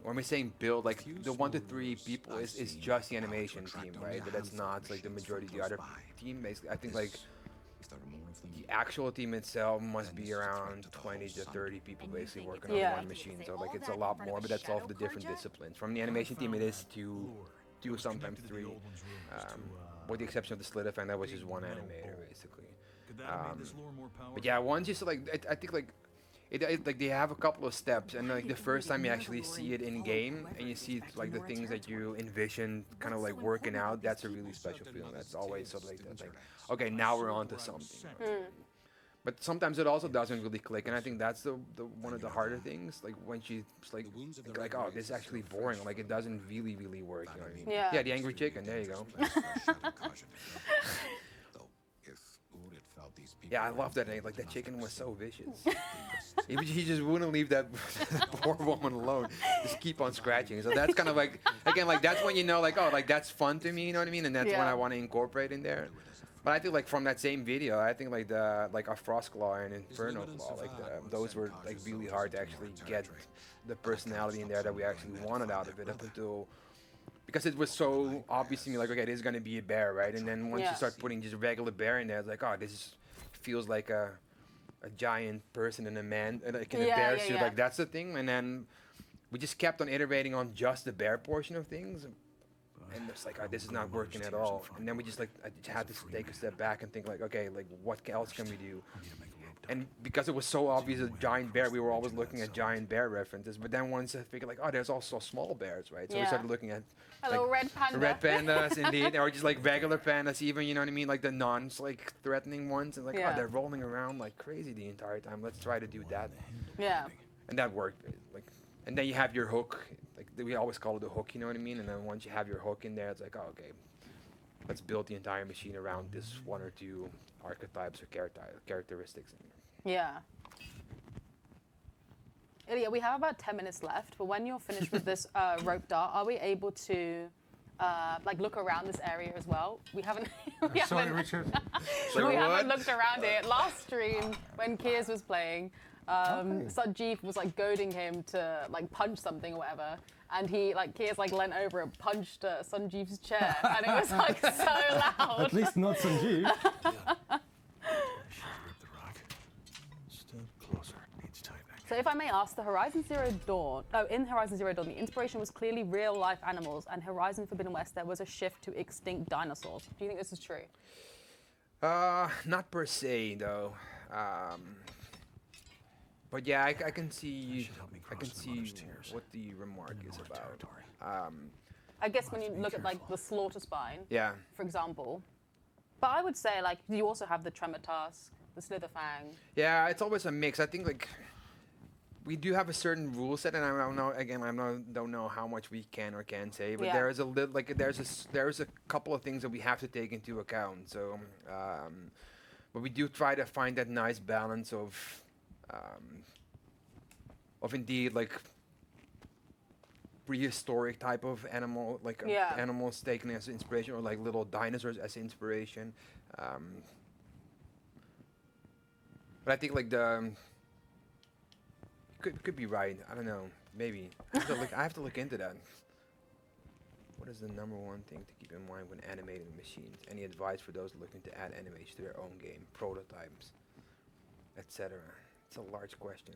When we're saying build, like the 1 to 3 people is just the animation team, right? But that's not like the majority of the other team. Basically, I think like the actual team itself must be around 20 to 30 people basically working Yeah. on one machine. So like it's a lot more, but that's all of the different disciplines. From the animation team, it is 2, sometimes 3, with the exception of the slit effect, that was just one animator basically. But yeah, once you like, I think like. Like they have a couple of steps, and like the first time you actually see it in game, and you see like the things that you envision kind of like working out, that's a really special feeling. That's always sort of like that, like okay, now we're on to something. But sometimes it also doesn't really click, and I think that's the one of the harder things. Like when she's like oh, this is actually boring. Like it doesn't really work. You know what I mean? Yeah. Yeah, the angry chicken. There you go. Yeah, I love that. Like that chicken was so vicious. He just wouldn't leave that poor woman alone. Just keep on scratching. So that's kind of like, again, like that's when you know, like, oh, like that's fun to me. You know what I mean? And that's when I want to incorporate in there. But I think like from that same video, I think like a Frost Claw and Inferno Claw, like those were like really hard to actually get the personality in there that we actually wanted out of it up until. Because it was so obvious to me, like, okay, this is going to be a bear, right? And then once you start putting just regular bear in there, it's like, oh, this feels like a giant person and a man, like in a bear suit. Like, that's the thing. And then we just kept on iterating on just the bear portion of things. And it's like, oh, this is not working at all. And then we just, like, I just had to take a step back and think, like, okay, like, what else can we do? And because it was so obvious a giant bear, we were always looking at giant bear references. But then once I figured, like, oh, there's also small bears, right? So we started looking at a little red panda. Red pandas, indeed, or just like regular pandas, even. You know what I mean? Like the like threatening ones, and like, oh, they're rolling around like crazy the entire time. Let's try to do that. Yeah. And that worked. Like, and then you have your hook. Like we always call it a hook. You know what I mean? And then once you have your hook in there, it's like, oh, okay, let's build the entire machine around this 1 or 2 archetypes or characteristics. Yeah. Ilya, we have about 10 minutes left, but when you're finished with this rope dart, are we able to like look around this area as well? We haven't. Sorry, Richard. We haven't looked around it. Last stream, when Kiers was playing, Sanjeev was like goading him to like punch something or whatever, and he like Kiers like leant over and punched Sanjeev's chair, and it was like so loud. At least not Sanjeev. So if I may ask, the Horizon Zero Dawn, in Horizon Zero Dawn, the inspiration was clearly real-life animals, and Horizon Forbidden West, there was a shift to extinct dinosaurs. Do you think this is true? Not per se, though. But yeah, I can see what the remark is about. I guess when you look at like the Slaughter Spine, Yeah. for example. But I would say like you also have the Tremor Tusk, the Slitherfang. Yeah, it's always a mix. I think like we do have a certain rule set, and I don't know. Again, don't know how much we can or can't say, but there is a little like there's a couple of things that we have to take into account. So, but we do try to find that nice balance of indeed like prehistoric type of animal, like animals taken as inspiration, or like little dinosaurs as inspiration. But I think like the could be right. I don't know. Maybe I have to look into that. What is the number one thing to keep in mind when animating machines? Any advice for those looking to add animation to their own game, prototypes, etc.? It's a large question.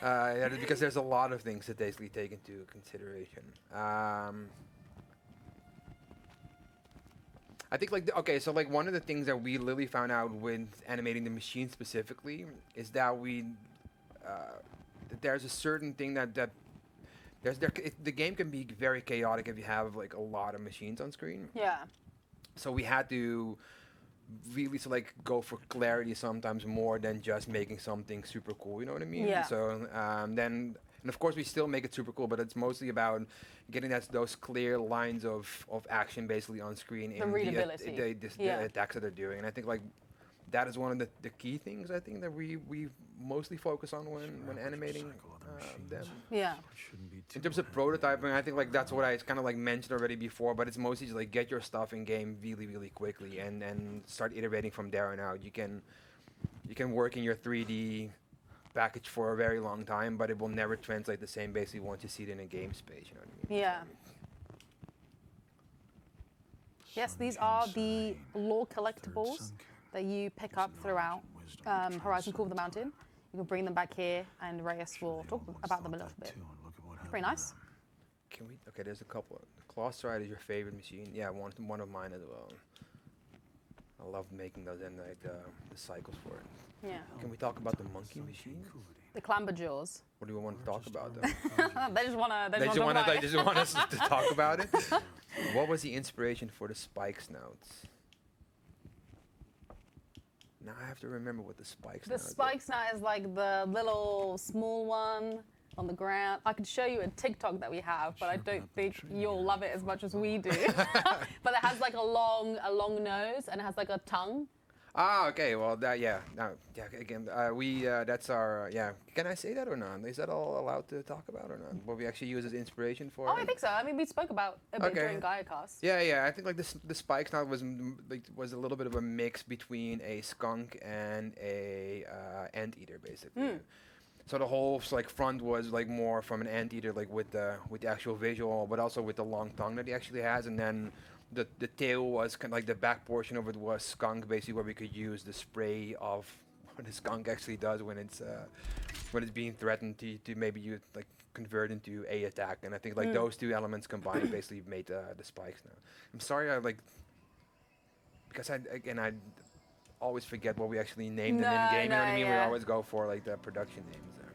Yeah, because there's a lot of things that basically take into consideration. I think like so like one of the things that we literally found out with animating the machine specifically is that that there's a certain thing that the game can be very chaotic if you have like a lot of machines on screen. Yeah. So we had to really go for clarity sometimes more than just making something super cool. You know what I mean? Yeah. So and of course we still make it super cool, but it's mostly about getting those clear lines of action basically on screen The readability. the attacks that they're doing. And I think like that is one of the key things I think that we mostly focus on when animating them. Yeah. In terms of prototyping, I think like that's what I kind of like mentioned already before, but it's mostly just like get your stuff in game really quickly and start iterating from there on out. You can work in your 3D package for a very long time, but it will never translate the same basically once you see it in a game space, you know what I mean? Yeah. Yes, these are the lore collectibles that you pick up throughout Horizon Call of the Mountain. You can bring them back here, and Reyes will talk about them a little bit. Pretty nice. Can we? Okay, there's a couple. Claw Stride is your favorite machine? Yeah, one of mine as well. I love making those and like the cycles for it. Yeah. Can we talk about the monkey machine? The Clamberjaws. What do you want to talk about them? They just wanna. They They just wanna. they just want us to talk about it. What was the inspiration for the spike snouts? Now I have to remember what the spike snout The spike snout is like the little small one on the ground. I could show you a TikTok that we have, but I don't think you'll love it as much as we do. But it has like a long nose and it has like a tongue. Ah, okay. Well, that yeah. No, yeah. Again, that's our yeah. Can I say that or not? Is that all allowed to talk about or not? What we actually use as inspiration for? Oh, I think so. I mean, we spoke about a bit Okay. during Gaiacast. Yeah. I think like the spike snout was a little bit of a mix between a skunk and a anteater, basically. So the whole like front was like more from an anteater, like with the actual visual, but also with the long tongue that he actually has, and then the tail was kind of like the back portion of it was skunk, basically where we could use the spray of what the skunk actually does when it's being threatened to maybe you like convert into a attack, and I think like those two elements combined basically made the spikes now. I'm sorry, I like because I always forget what we actually named them in game. You know what I mean? We yeah. always go for like the production names there.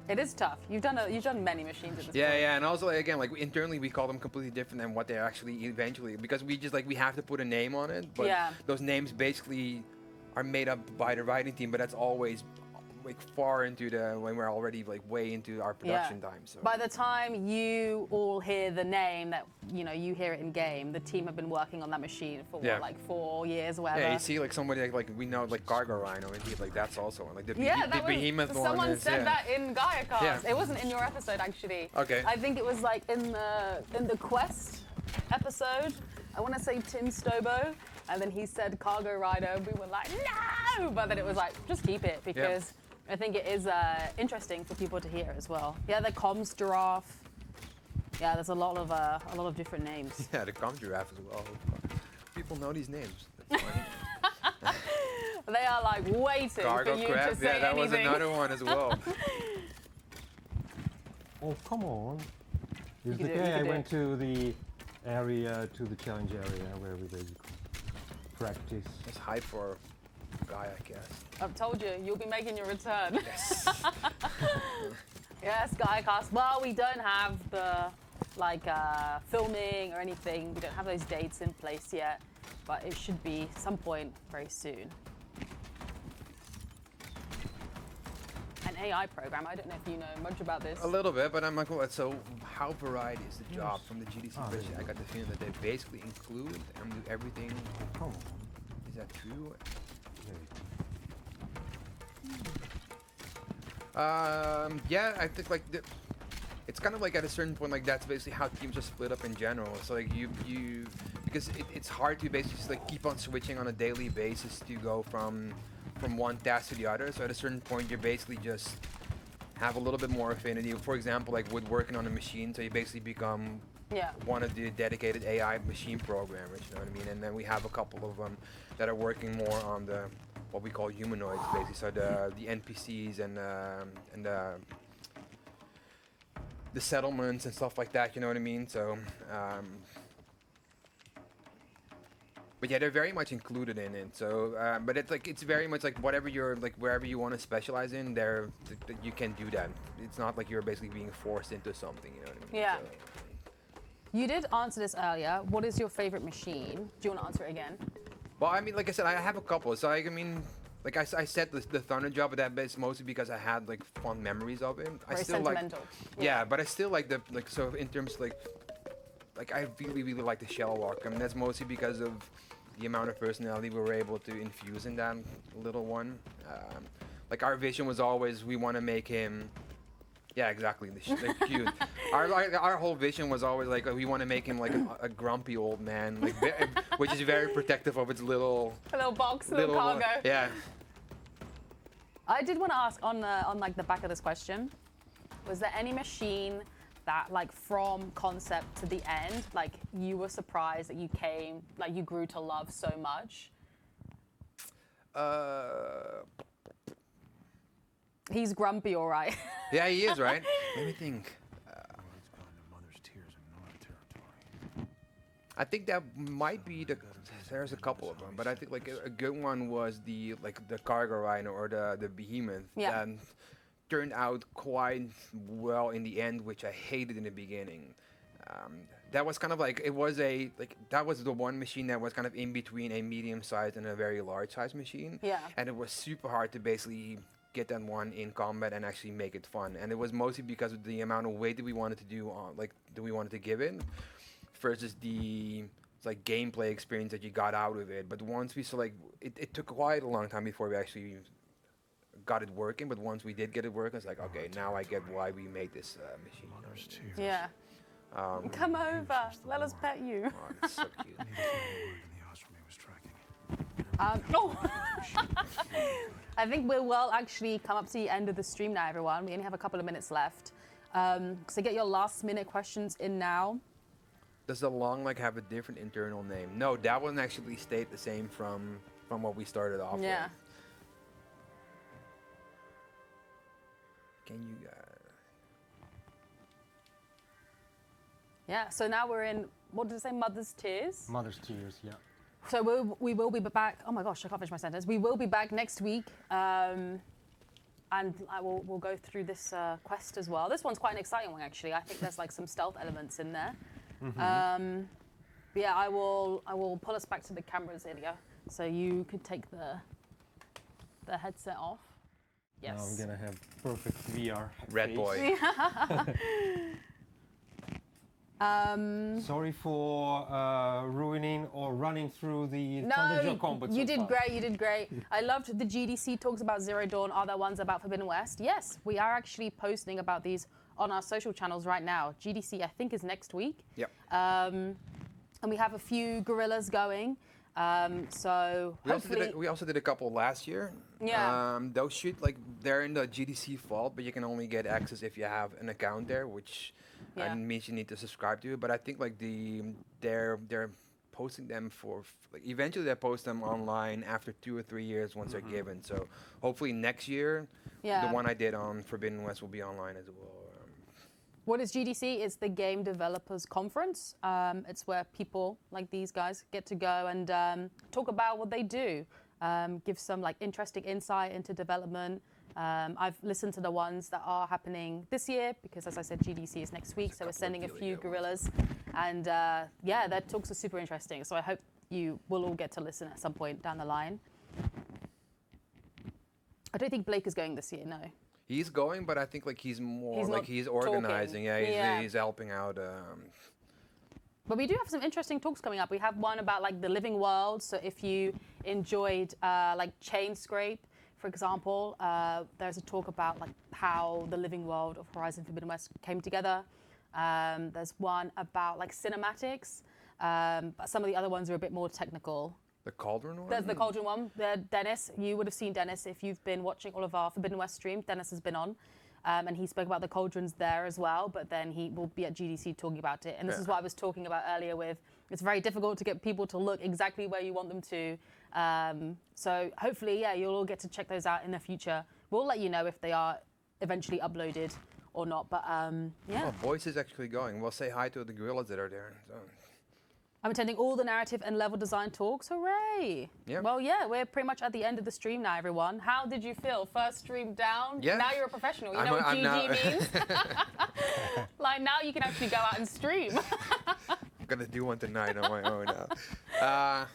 It is tough. You've done many machines at this Yeah, point. yeah, and also like, again, like internally we call them completely different than what they're actually eventually, because we just like we have to put a name on it, but Yeah. those names basically are made up by the writing team, but that's always like far into when we're already like way into our production time. So By the time you all hear the name that you hear it in game, the team have been working on that machine for Yeah. what, like 4 years, or whatever. yeah, you see like somebody like we know like Cargo Rhino, indeed, like that's also one. Like the, Yeah, the that was, behemoth one someone is, said yeah. that in Gaiacast. Yeah. It wasn't in your episode actually. Okay. I think it was like in the Quest episode. I want to say Tim Stobo, and then he said Cargo Rider, and we were like, no! But then it was like, just keep it, because I think it is interesting for people to hear as well. Yeah, the comms giraffe. Yeah, there's a lot of different names. Yeah, the com giraffe as well. People know these names. That's funny. They are like waiting Cargo for you crab, to say yeah, that was anything. another one as well. Oh, come on. You This can the do it, you day I can do went to the area, to the challenge area where we basically practice. It's hype for a guy, I guess. I've told you, you'll be making your return. Yes. Yes, Gaiacast. Well, we don't have the filming or anything. We don't have those dates in place yet, but it should be some point very soon. An AI program. I don't know if you know much about this. A little bit, but I'm like, well, so how variety is the job from the GDC Ah, version? there I you got the feeling that they basically include and do everything. Come on. Is that true? There you go. Yeah, I think like it's kind of like at a certain point, like that's basically how teams are split up in general. So like you because it's hard to basically just like keep on switching on a daily basis to go from one task to the other. So at a certain point, you basically just have a little bit more affinity. For example, like with working on a machine, so you basically become one of the dedicated AI machine programmers. You know what I mean? And then we have a couple of them that are working more on the what we call humanoids, basically. So the NPCs and the settlements and stuff like that. You know what I mean? So. But yeah, they're very much included in it. So, but it's very much like whatever you're like wherever you want to specialize in, you can do that. It's not like you're basically being forced into something. You know what I mean? Yeah. So, You did answer this earlier. What is your favorite machine? Do you want to answer it again? well, I mean, like I said, I have a couple. So I mean, like I said, the Thunderjaw, but that's mostly because I had like fond memories of it. I Very still sentimental. like. Yeah, but I still like so in terms like I really like the Shell Walker. I mean, that's mostly because of the amount of personality we were able to infuse in that little one. Like our vision was always we want to make him. Yeah, exactly. Like cute. Our whole vision was always like we want to make him like a grumpy old man, like which is very protective of its little box, little cargo. Yeah. I did want to ask on like the back of this question, was there any machine that like from concept to the end, like you were surprised that you grew to love so much? He's grumpy, all right. Yeah, he is, right? Let me think. It's gone to Mother's Tears in Nora territory. I think that might be there's a couple of them, but I think like a good one was the cargo rhino or the behemoth. Yeah. That turned out quite well in the end, which I hated in the beginning. That was kind of like that was the one machine that was kind of in between a medium-sized and a very large-sized machine. Yeah. And it was super hard to basically get that one in combat and actually make it fun. And it was mostly because of the amount of weight that we wanted to do on that we wanted to give it versus the like gameplay experience that you got out of it. But once we it took quite a long time before we actually got it working. But once we did get it working, it's like, okay, now I get why we made this machine. Mother's Tears. Yeah. Come over, let us pet you. Oh, that's so cute. Needed to know where the Ostrome was tracking it. Oh. I think we will actually come up to the end of the stream now, everyone. We only have a couple of minutes left. So get your last minute questions in now. Does the long leg have a different internal name? No, that one actually stayed the same from what we started off Yeah. with. Can you Yeah, so now we're in, what did it say, Mother's Tears? Mother's Tears, yeah. So we will be back, oh my gosh, I can't finish my sentence. We will be back next week, and we'll go through this quest as well. This one's quite an exciting one, actually. I think there's like some stealth elements in there. But yeah, I will pull us back to the cameras, Ilya, so you could take the headset off. Yes. Now I'm gonna have perfect VR. Red face. boy. Sorry for ruining or running through the No, Thunderjaw combat. you so did far. great, you did great. I loved the GDC talks about Zero Dawn. Are there ones about Forbidden West? Yes, we are actually posting about these on our social channels right now. GDC, I think, is next week. Yep. And we have a few Guerrillas going. So hopefully... We also did a couple last year. Yeah. Those they're in the GDC vault, but you can only get access if you have an account there, which means you need to subscribe to it. But I think like they're posting them for eventually they post them online after 2 or 3 years once they're given. So hopefully next year, the one I did on Forbidden West will be online as well. What is GDC? It's the Game Developers Conference. It's where people like these guys get to go and talk about what they do, give some like interesting insight into development. I've listened to the ones that are happening this year because, as I said, GDC is next week, so we're sending a few Guerrillas. And yeah, their talks are super interesting. So I hope you will all get to listen at some point down the line. I don't think Blake is going this year, no. He's going, but I think like he's more he's talking. organizing. Yeah, he's helping out. But we do have some interesting talks coming up. We have one about like the living world. So if you enjoyed like Chain Scrape, for example, there's a talk about like how the living world of Horizon Forbidden West came together. There's one about like cinematics, but some of the other ones are a bit more technical. The Cauldron one? There's the Cauldron one. Dennis, you would have seen Dennis if you've been watching all of our Forbidden West streams. Dennis has been on, and he spoke about the Cauldrons there as well, but then he will be at GDC talking about it. And this is what I was talking about earlier with, it's very difficult to get people to look exactly where you want them to. So hopefully, yeah, you'll all get to check those out in the future. We'll let you know if they are eventually uploaded or not, but yeah. Oh, Boyce is actually going. We'll say hi to the gorillas that are there. So. I'm attending all the narrative and level design talks. Hooray! Yeah. Well, yeah, we're pretty much at the end of the stream now, everyone. How did you feel? First stream down? Yeah. Now you're a professional. You know what GG means? Like, now you can actually go out and stream. I'm going to do one tonight on my own now.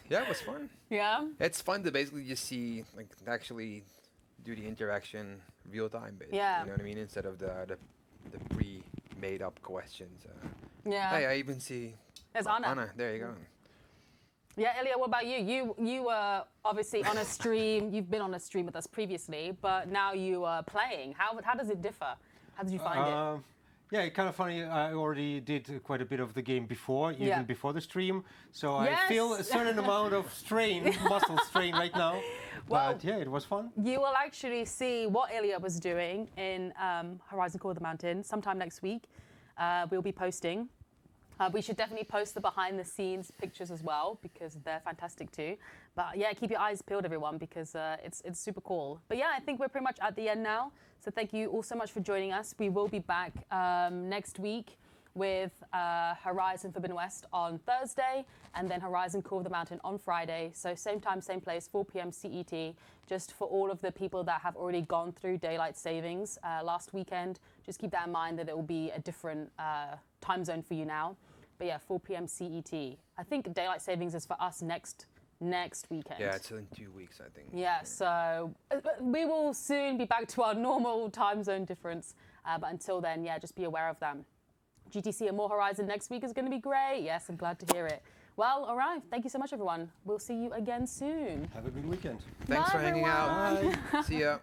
Yeah, it was fun. Yeah? It's fun to basically just see, like, actually do the interaction real time, basically. Yeah. You know what I mean? Instead of the pre-made up questions. Yeah. Hey, I even see... There's Anna. Anna, there you go. Yeah, Ilya, what about you? You were obviously on a stream. You've been on a stream with us previously, but now you are playing. How does it differ? How did you find it? Yeah, it's kind of funny. I already did quite a bit of the game before, even Yeah. before the stream. So Yes. I feel a certain amount of strain, muscle strain right now. Well, But yeah, it was fun. You will actually see what Ilya was doing in Horizon Call of the Mountain sometime next week. We'll be posting. We should definitely post the behind-the-scenes pictures as well because they're fantastic too. But yeah, keep your eyes peeled, everyone, because it's super cool. But yeah, I think we're pretty much at the end now. So thank you all so much for joining us. We will be back next week with Horizon Forbidden West on Thursday and then Horizon Call of the Mountain on Friday. So same time, same place, 4 p.m. CET. Just for all of the people that have already gone through daylight savings last weekend, just keep that in mind that it will be a different time zone for you now. But yeah, 4 p.m. CET. I think daylight savings is for us next weekend. Yeah, it's in 2 weeks, I think. Yeah, so we will soon be back to our normal time zone difference. But until then, yeah, just be aware of them. GTC and more Horizon next week is going to be great. Yes, I'm glad to hear it. Well, all right. Thank you so much, everyone. We'll see you again soon. Have a good weekend. Thanks Bye, for hanging out. Bye. See ya.